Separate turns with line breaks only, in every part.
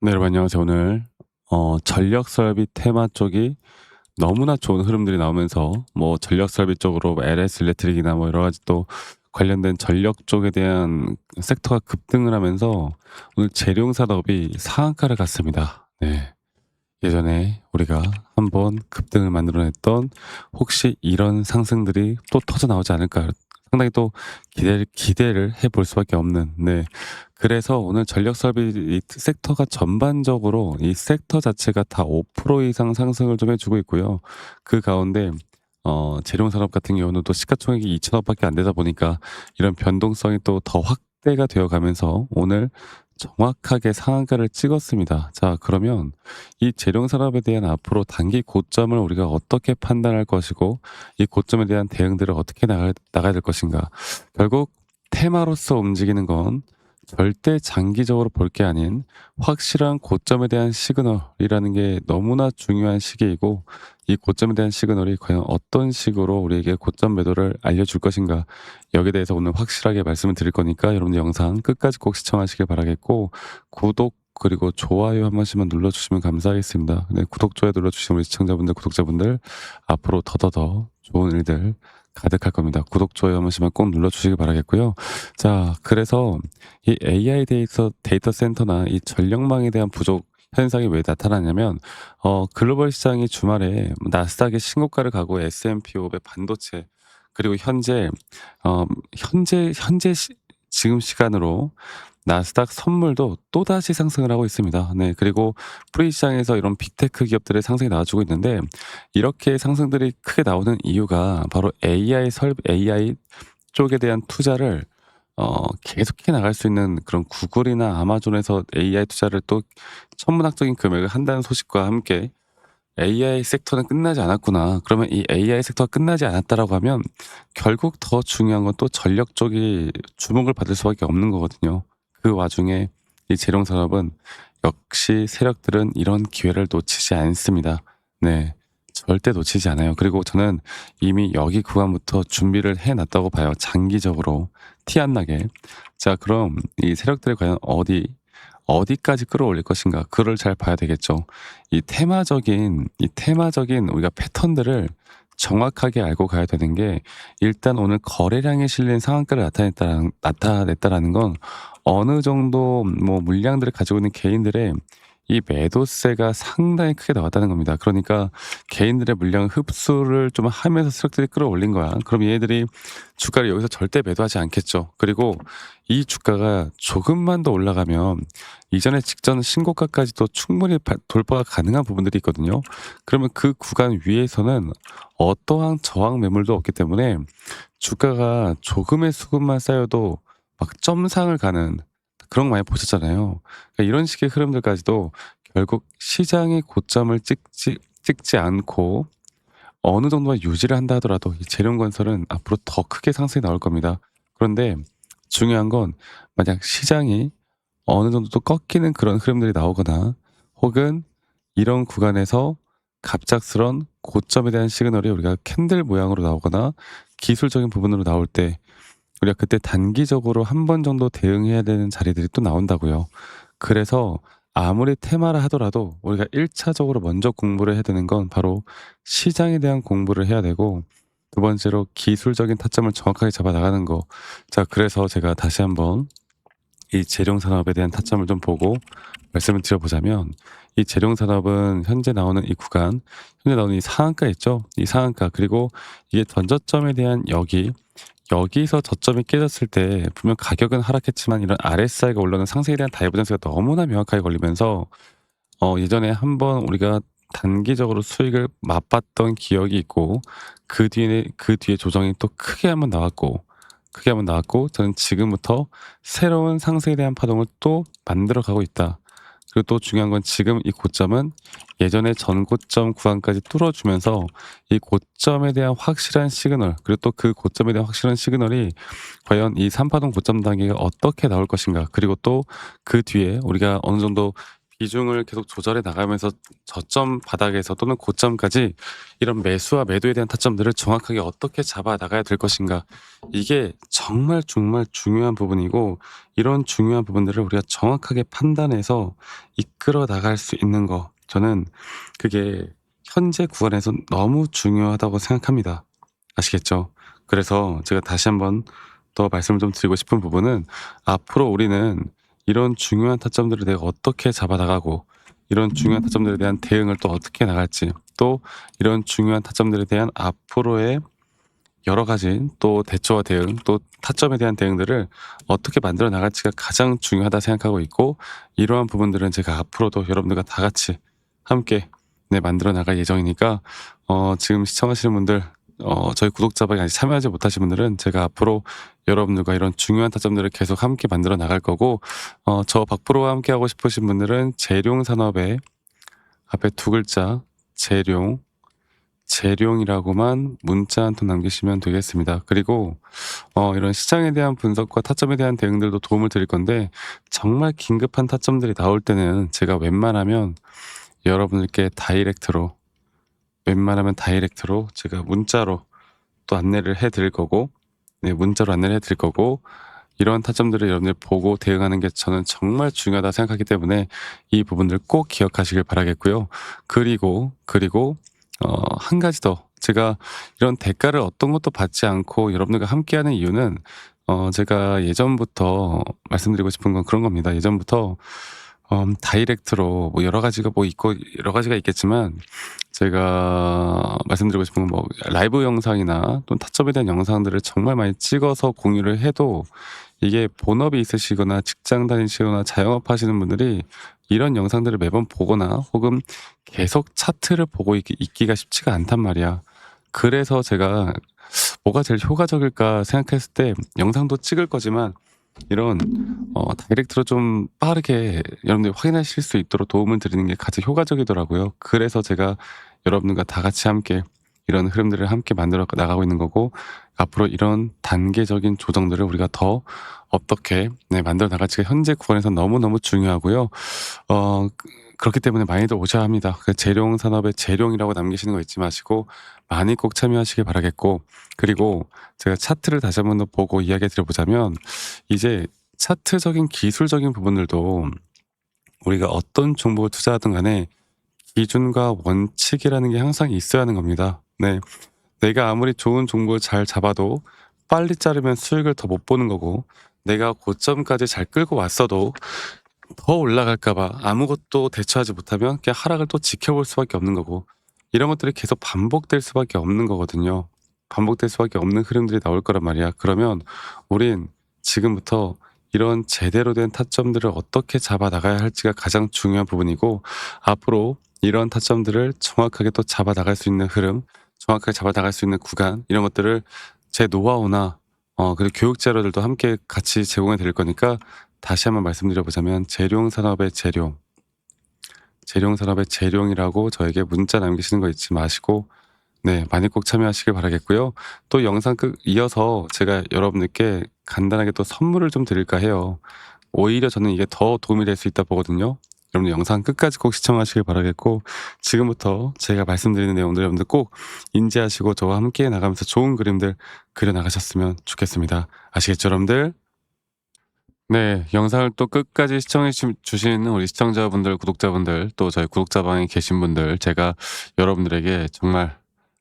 네, 여러분 안녕하세요. 오늘 전력 설비 테마 쪽이 너무나 좋은 흐름들이 나오면서 뭐 전력 설비 쪽으로 LS 일렉트릭이나 뭐 여러 가지 또 관련된 전력 쪽에 대한 섹터가 급등을 하면서 오늘 재룡 산업이 상한가를 갔습니다. 네. 예전에 우리가 한번 급등을 만들어냈던 혹시 이런 상승들이 또 터져 나오지 않을까 상당히 또 기대를 해볼 수밖에 없는, 네. 그래서 오늘 전력 설비 이 섹터가 전반적으로 이 섹터 자체가 다 5% 이상 상승을 좀 해주고 있고요. 그 가운데 재룡 산업 같은 경우는 또 시가총액이 2천억밖에 안 되다 보니까 이런 변동성이 또 더 확대가 되어 가면서 오늘 정확하게 상한가를 찍었습니다. 자, 그러면 이 재룡 산업에 대한 앞으로 단기 고점을 우리가 어떻게 판단할 것이고 이 고점에 대한 대응들을 어떻게 나가야 될 것인가. 결국 테마로서 움직이는 건 절대 장기적으로 볼 게 아닌 확실한 고점에 대한 시그널이라는 게 너무나 중요한 시기이고, 이 고점에 대한 시그널이 과연 어떤 식으로 우리에게 고점 매도를 알려줄 것인가, 여기에 대해서 오늘 확실하게 말씀을 드릴 거니까 여러분들 영상 끝까지 꼭 시청하시길 바라겠고, 구독 그리고 좋아요 한 번씩만 눌러주시면 감사하겠습니다. 네, 구독 좋아요 눌러주시면 우리 시청자분들 구독자분들 앞으로 더더더 좋은 일들 가득할 겁니다. 구독 좋아요 한 번씩만 꼭 눌러주시길 바라겠고요. 자, 그래서 이 AI 데이터 센터나 이 전력망에 대한 부족 현상이 왜 나타나냐면, 글로벌 시장이 주말에 나스닥의 신고가를 가고 S&P 500 반도체, 그리고 현재 지금 시간으로 나스닥 선물도 또다시 상승을 하고 있습니다. 네. 그리고 프리 시장에서 이런 빅테크 기업들의 상승이 나와주고 있는데, 이렇게 상승들이 크게 나오는 이유가 바로 AI 쪽에 대한 투자를 계속해 나갈 수 있는 그런 구글이나 아마존에서 AI 투자를 또 천문학적인 금액을 한다는 소식과 함께 'AI 섹터는 끝나지 않았구나.' 그러면 이 'AI 섹터가 끝나지 않았다.'라고 하면 결국 더 중요한 건 또 전력 쪽이 주목을 받을 수밖에 없는 거거든요. 그 와중에 이 재룡 산업은 역시 세력들은 이런 기회를 놓치지 않습니다. 네. 절대 놓치지 않아요. 그리고 저는 이미 여기 구간부터 준비를 해 놨다고 봐요, 장기적으로 티 안 나게. 자, 그럼 이 세력들이 과연 어디까지 끌어올릴 것인가, 그걸 잘 봐야 되겠죠. 이 테마적인 우리가 패턴들을 정확하게 알고 가야 되는 게, 일단 오늘 거래량에 실린 상한가를 나타냈다라는 건 어느 정도 뭐 물량들을 가지고 있는 개인들의 이 매도세가 상당히 크게 나왔다는 겁니다. 그러니까 개인들의 물량 흡수를 좀 하면서 세력들이 끌어올린 거야. 그럼 얘네들이 주가를 여기서 절대 매도하지 않겠죠. 그리고 이 주가가 조금만 더 올라가면 이전에 직전 신고가까지도 충분히 돌파가 가능한 부분들이 있거든요. 그러면 그 구간 위에서는 어떠한 저항 매물도 없기 때문에 주가가 조금의 수급만 쌓여도 막 점상을 가는 그런 거 많이 보셨잖아요. 그러니까 이런 식의 흐름들까지도 결국 시장의 고점을 찍지 않고 어느 정도만 유지를 한다 하더라도 이 재룡건설은 앞으로 더 크게 상승이 나올 겁니다. 그런데 중요한 건, 만약 시장이 어느 정도 또 꺾이는 그런 흐름들이 나오거나, 혹은 이런 구간에서 갑작스런 고점에 대한 시그널이 우리가 캔들 모양으로 나오거나 기술적인 부분으로 나올 때, 우리가 그때 단기적으로 한 번 정도 대응해야 되는 자리들이 또 나온다고요. 그래서 아무리 테마라 하더라도 우리가 1차적으로 먼저 공부를 해야 되는 건 바로 시장에 대한 공부를 해야 되고, 두 번째로 기술적인 타점을 정확하게 잡아 나가는 거. 자, 그래서 제가 다시 한번 이 재룡 산업에 대한 타점을 좀 보고 말씀을 드려보자면, 이 재룡 산업은 현재 나오는 이 상한가 있죠? 이 상한가, 그리고 이게 전저점에 대한 여기서 저점이 깨졌을 때 분명 가격은 하락했지만 이런 RSI가 올라오는 상승에 대한 다이버전스가 너무나 명확하게 걸리면서, 예전에 한번 우리가 단기적으로 수익을 맛봤던 기억이 있고, 그 뒤에 조정이 또 크게 한번 나왔고, 저는 지금부터 새로운 상승에 대한 파동을 또 만들어 가고 있다. 그리고 또 중요한 건 지금 이 고점은 예전의 전고점 구간까지 뚫어주면서 이 고점에 대한 확실한 시그널, 그리고 또 그 고점에 대한 확실한 시그널이 과연 이 3파동 고점 단계가 어떻게 나올 것인가, 그리고 또 그 뒤에 우리가 어느 정도 비중을 계속 조절해 나가면서 저점 바닥에서 또는 고점까지 이런 매수와 매도에 대한 타점들을 정확하게 어떻게 잡아 나가야 될 것인가. 이게 정말 정말 중요한 부분이고, 이런 중요한 부분들을 우리가 정확하게 판단해서 이끌어 나갈 수 있는 거. 저는 그게 현재 구간에서 너무 중요하다고 생각합니다. 아시겠죠? 그래서 제가 다시 한번 더 말씀을 좀 드리고 싶은 부분은, 앞으로 우리는 이런 중요한 타점들을 내가 어떻게 잡아나가고, 이런 중요한 타점들에 대한 대응을 또 어떻게 나갈지, 또 이런 중요한 타점들에 대한 앞으로의 여러 가지 또 대처와 대응, 또 타점에 대한 대응들을 어떻게 만들어 나갈지가 가장 중요하다 생각하고 있고, 이러한 부분들은 제가 앞으로도 여러분들과 다 같이 함께 만들어 나갈 예정이니까, 지금 시청하시는 분들, 저희 구독자방에 아직 참여하지 못하신 분들은 제가 앞으로 여러분들과 이런 중요한 타점들을 계속 함께 만들어 나갈 거고, 저 박프로와 함께 하고 싶으신 분들은 재룡산업의 앞에 두 글자 재룡, 재룡이라고만 문자 한 통 남기시면 되겠습니다. 그리고 이런 시장에 대한 분석과 타점에 대한 대응들도 도움을 드릴 건데, 정말 긴급한 타점들이 나올 때는 제가 여러분들께 다이렉트로 제가 문자로 또 안내를 해 드릴 거고, 문자로 안내를 해 드릴 거고, 이런 타점들을 여러분들 보고 대응하는 게 저는 정말 중요하다 생각하기 때문에 이 부분들 꼭 기억하시길 바라겠고요. 그리고 한 가지 더, 제가 이런 대가를 어떤 것도 받지 않고 여러분들과 함께하는 이유는, 제가 예전부터 말씀드리고 싶은 건 그런 겁니다. 예전부터 다이렉트로 뭐 여러 가지가 뭐 있고 여러 가지가 있겠지만, 제가 말씀드리고 싶은 건 뭐 라이브 영상이나 또는 타점에 대한 영상들을 정말 많이 찍어서 공유를 해도, 이게 본업이 있으시거나 직장 다니시거나 자영업 하시는 분들이 이런 영상들을 매번 보거나 혹은 계속 차트를 보고 있기가 쉽지가 않단 말이야. 그래서 제가 뭐가 제일 효과적일까 생각했을 때, 영상도 찍을 거지만 이런 다이렉트로 좀 빠르게 여러분들이 확인하실 수 있도록 도움을 드리는 게 가장 효과적이더라고요. 그래서 제가 여러분들과 다 같이 함께 이런 흐름들을 함께 만들어 나가고 있는 거고, 앞으로 이런 단계적인 조정들을 우리가 더 어떻게 만들어 나갈지가 현재 구간에서 너무너무 중요하고요. 그렇기 때문에 많이들 오셔야 합니다. 그 재룡 산업의 재룡이라고 남기시는 거 잊지 마시고 많이 꼭 참여하시길 바라겠고, 그리고 제가 차트를 다시 한번 더 보고 이야기 드려보자면, 이제 차트적인 기술적인 부분들도 우리가 어떤 종목을 투자하든 간에 기준과 원칙이라는 게 항상 있어야 하는 겁니다. 네. 내가 아무리 좋은 종목을 잘 잡아도 빨리 자르면 수익을 더 못 보는 거고, 내가 고점까지 잘 끌고 왔어도 더 올라갈까 봐 아무것도 대처하지 못하면 그냥 하락을 또 지켜볼 수밖에 없는 거고, 이런 것들이 계속 반복될 수밖에 없는 거거든요. 반복될 수밖에 없는 흐름들이 나올 거란 말이야. 그러면 우린 지금부터 이런 제대로 된 타점들을 어떻게 잡아 나가야 할지가 가장 중요한 부분이고, 앞으로 이런 타점들을 정확하게 또 잡아 나갈 수 있는 흐름, 정확하게 잡아 나갈 수 있는 구간, 이런 것들을 제 노하우나 그리고 교육 자료들도 함께 같이 제공해 드릴 거니까, 다시 한번 말씀드려보자면 재룡산업의 재룡이라고 저에게 문자 남기시는 거 잊지 마시고 많이 꼭 참여하시길 바라겠고요. 또 영상 이어서 제가 여러분들께 간단하게 또 선물을 좀 드릴까 해요. 오히려 저는 이게 더 도움이 될 수 있다 보거든요. 여러분들 영상 끝까지 꼭 시청하시길 바라겠고, 지금부터 제가 말씀드리는 내용들 여러분들 꼭 인지하시고 저와 함께 나가면서 좋은 그림들 그려나가셨으면 좋겠습니다. 아시겠죠, 여러분들? 네, 영상을 또 끝까지 시청해 주신 우리 시청자분들, 구독자분들, 또 저희 구독자방에 계신 분들, 제가 여러분들에게 정말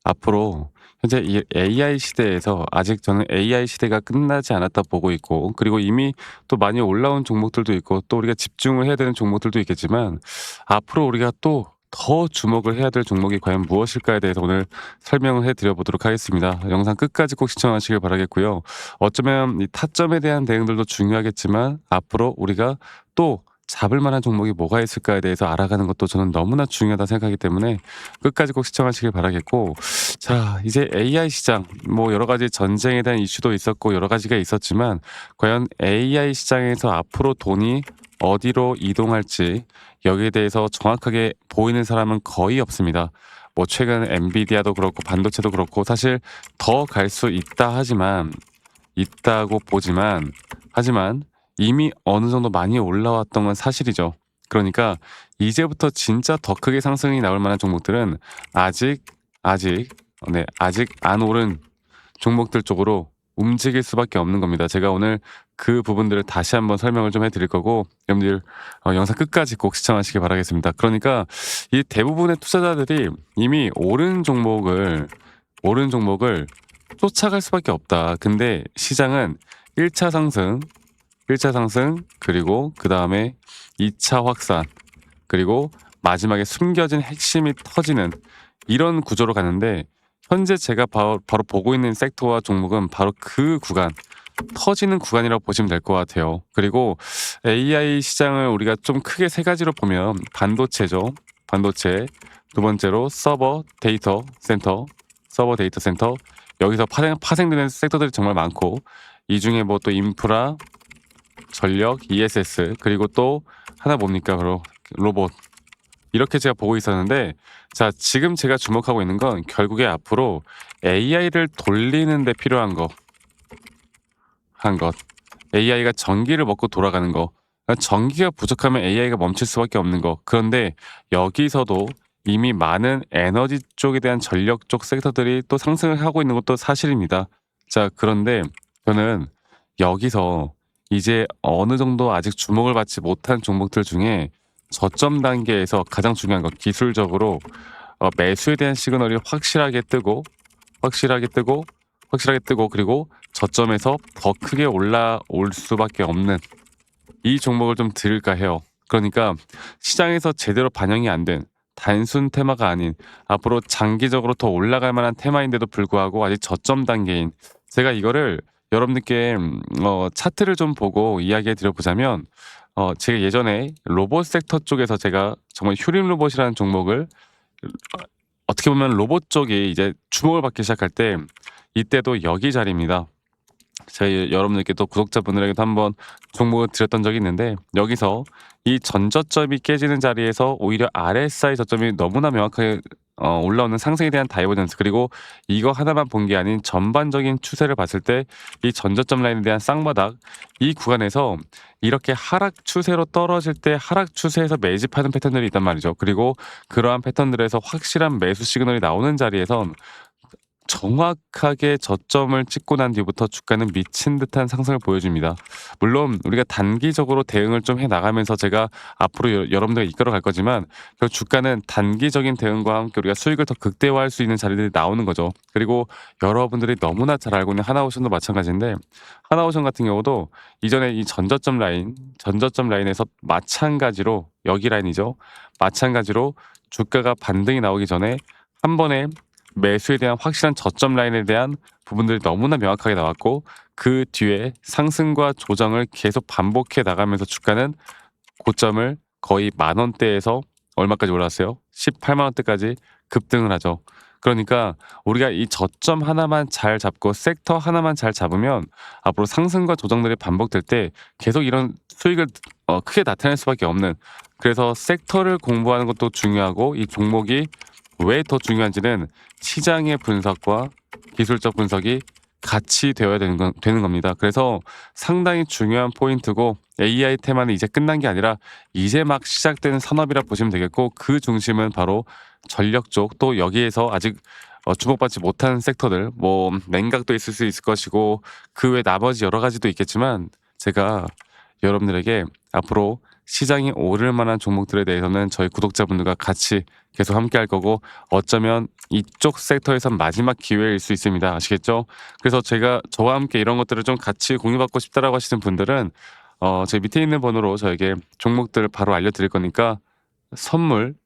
앞으로 현재 이 AI 시대에서, 아직 저는 AI 시대가 끝나지 않았다 보고 있고, 그리고 이미 또 많이 올라온 종목들도 있고, 또 우리가 집중을 해야 되는 종목들도 있겠지만, 앞으로 우리가 또 더 주목을 해야 될 종목이 과연 무엇일까에 대해서 오늘 설명을 해드려 보도록 하겠습니다. 영상 끝까지 꼭 시청하시길 바라겠고요. 어쩌면 이 타점에 대한 대응들도 중요하겠지만, 앞으로 우리가 또 잡을 만한 종목이 뭐가 있을까에 대해서 알아가는 것도 저는 너무나 중요하다 생각하기 때문에 끝까지 꼭 시청하시길 바라겠고, 자, 이제 AI 시장, 뭐 여러 가지 전쟁에 대한 이슈도 있었고 여러 가지가 있었지만, 과연 AI 시장에서 앞으로 돈이 어디로 이동할지, 여기에 대해서 정확하게 보이는 사람은 거의 없습니다. 뭐 최근 엔비디아도 그렇고 반도체도 그렇고, 사실 더 갈 수 있다고 보지만, 하지만 이미 어느 정도 많이 올라왔던 건 사실이죠. 그러니까 이제부터 진짜 더 크게 상승이 나올 만한 종목들은 아직 아직 아직 안 오른 종목들 쪽으로 움직일 수밖에 없는 겁니다. 제가 오늘 그 부분들을 다시 한번 설명을 좀 해 드릴 거고, 여러분들 영상 끝까지 꼭 시청하시길 바라겠습니다. 그러니까 이 대부분의 투자자들이 이미 오른 종목을 쫓아갈 수밖에 없다. 근데 시장은 1차 상승, 1차 상승, 그리고 그다음에 2차 확산, 그리고 마지막에 숨겨진 핵심이 터지는 이런 구조로 가는데, 현재 제가 바로 보고 있는 섹터와 종목은 바로 그 구간, 터지는 구간이라고 보시면 될 것 같아요. 그리고 AI 시장을 우리가 좀 크게 세 가지로 보면 반도체죠. 반도체. 두 번째로 서버 데이터 센터. 여기서 파생되는 섹터들이 정말 많고, 이 중에 뭐 또 인프라, 전력, ESS, 그리고 또 하나 뭡니까? 바로 로봇. 이렇게 제가 보고 있었는데, 자, 지금 제가 주목하고 있는 건 결국에 앞으로 AI를 돌리는 데 필요한 것. AI가 전기를 먹고 돌아가는 거. 그러니까 전기가 부족하면 AI가 멈출 수밖에 없는 거. 그런데 여기서도 이미 많은 에너지 쪽에 대한 전력 쪽 섹터들이 또 상승을 하고 있는 것도 사실입니다. 자, 그런데 저는 여기서 이제 어느 정도 아직 주목을 받지 못한 종목들 중에 저점 단계에서 가장 중요한 것, 기술적으로 매수에 대한 시그널이 확실하게 뜨고, 그리고 저점에서 더 크게 올라올 수밖에 없는 이 종목을 좀 들을까 해요. 그러니까 시장에서 제대로 반영이 안 된 단순 테마가 아닌 앞으로 장기적으로 더 올라갈 만한 테마인데도 불구하고 아직 저점 단계인, 제가 이거를 여러분들께 차트를 좀 보고 이야기해 드려보자면, 제가 예전에 로봇 섹터 쪽에서 제가 정말 휴림 로봇이라는 종목을, 어떻게 보면 로봇 쪽이 이제 주목을 받기 시작할 때, 이때도 여기 자리입니다. 저희 여러분들께 또 구독자분들에게도 한번 종목을 드렸던 적이 있는데, 여기서 이 전저점이 깨지는 자리에서 오히려 RSI 저점이 너무나 명확하게 올라오는 상승에 대한 다이버전스, 그리고 이거 하나만 본 게 아닌 전반적인 추세를 봤을 때 이 전저점 라인에 대한 쌍바닥, 이 구간에서 이렇게 하락 추세로 떨어질 때 하락 추세에서 매집하는 패턴들이 있단 말이죠. 그리고 그러한 패턴들에서 확실한 매수 시그널이 나오는 자리에선 정확하게 저점을 찍고 난 뒤부터 주가는 미친 듯한 상승을 보여줍니다. 물론 우리가 단기적으로 대응을 좀 해 나가면서 제가 앞으로 여러분들을 이끌어 갈 거지만, 그 주가는 단기적인 대응과 함께 우리가 수익을 더 극대화할 수 있는 자리들이 나오는 거죠. 그리고 여러분들이 너무나 잘 알고 있는 하나오션도 마찬가지인데, 하나오션 같은 경우도 이전에 이 전저점 라인에서 마찬가지로, 여기 라인이죠. 마찬가지로 주가가 반등이 나오기 전에 한 번에 매수에 대한 확실한 저점 라인에 대한 부분들이 너무나 명확하게 나왔고, 그 뒤에 상승과 조정을 계속 반복해 나가면서 주가는 고점을 거의 10,000원대에서 얼마까지 올랐어요? 18만 원대까지 급등을 하죠. 그러니까 우리가 이 저점 하나만 잘 잡고 섹터 하나만 잘 잡으면 앞으로 상승과 조정들이 반복될 때 계속 이런 수익을 크게 나타낼 수밖에 없는, 그래서 섹터를 공부하는 것도 중요하고, 이 종목이 왜 더 중요한지는 시장의 분석과 기술적 분석이 같이 되어야 되는 겁니다. 그래서 상당히 중요한 포인트고, AI 테마는 이제 끝난 게 아니라 이제 막 시작되는 산업이라 보시면 되겠고, 그 중심은 바로 전력 쪽, 또 여기에서 아직 주목받지 못한 섹터들, 뭐 냉각도 있을 수 있을 것이고 그 외 나머지 여러 가지도 있겠지만, 제가 여러분들에게 앞으로 시장이 오를 만한 종목들에 대해서는 저희 구독자분들과 같이 계속 함께 할 거고, 어쩌면 이쪽 섹터에선 마지막 기회일 수 있습니다. 아시겠죠? 그래서 제가 저와 함께 이런 것들을 좀 같이 공유받고 싶다라고 하시는 분들은 제 밑에 있는 번호로 저에게 종목들을 바로 알려드릴 거니까 선물이라고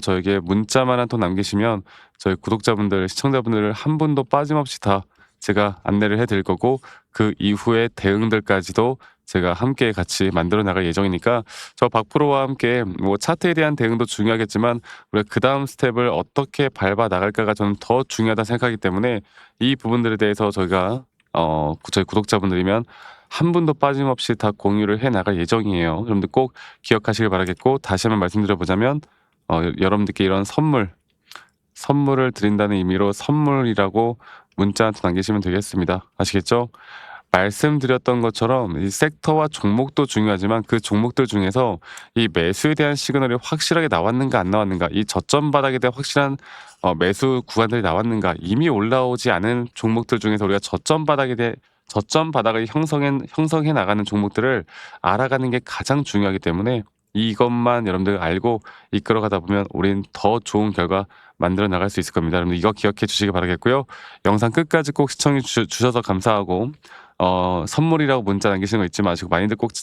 저에게 문자만 한 통 남기시면 저희 구독자분들, 시청자분들 한 분도 빠짐없이 다 제가 안내를 해드릴 거고, 그 이후에 대응들까지도 제가 함께 같이 만들어 나갈 예정이니까, 저 박프로와 함께 뭐 차트에 대한 대응도 중요하겠지만 우리가 그 다음 스텝을 어떻게 밟아 나갈까가 저는 더 중요하다 생각하기 때문에, 이 부분들에 대해서 저희가 저희 구독자분들이면 한 분도 빠짐없이 다 공유를 해 나갈 예정이에요. 여러분들 꼭 기억하시길 바라겠고, 다시 한번 말씀드려보자면 여러분들께 이런 선물을 드린다는 의미로 선물이라고 문자 한 통 남기시면 되겠습니다. 아시겠죠? 말씀드렸던 것처럼 이 섹터와 종목도 중요하지만 그 종목들 중에서 이 매수에 대한 시그널이 확실하게 나왔는가 안 나왔는가, 이 저점 바닥에 대한 확실한 매수 구간들이 나왔는가, 이미 올라오지 않은 종목들 중에서 우리가 저점 바닥을 형성해 나가는 종목들을 알아가는 게 가장 중요하기 때문에 이것만 여러분들 알고 이끌어가다 보면 우린 더 좋은 결과 만들어 나갈 수 있을 겁니다. 여러분들 이거 기억해 주시기 바라겠고요. 영상 끝까지 꼭 시청해 주셔서 감사하고, 선물이라고 문자 남기시는 거 잊지 마시고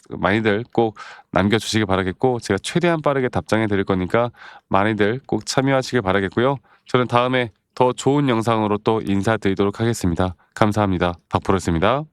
많이들 꼭 남겨주시기 바라겠고, 제가 최대한 빠르게 답장해 드릴 거니까 많이들 꼭 참여하시길 바라겠고요. 저는 다음에 더 좋은 영상으로 또 인사드리도록 하겠습니다. 감사합니다. 박프로였습니다.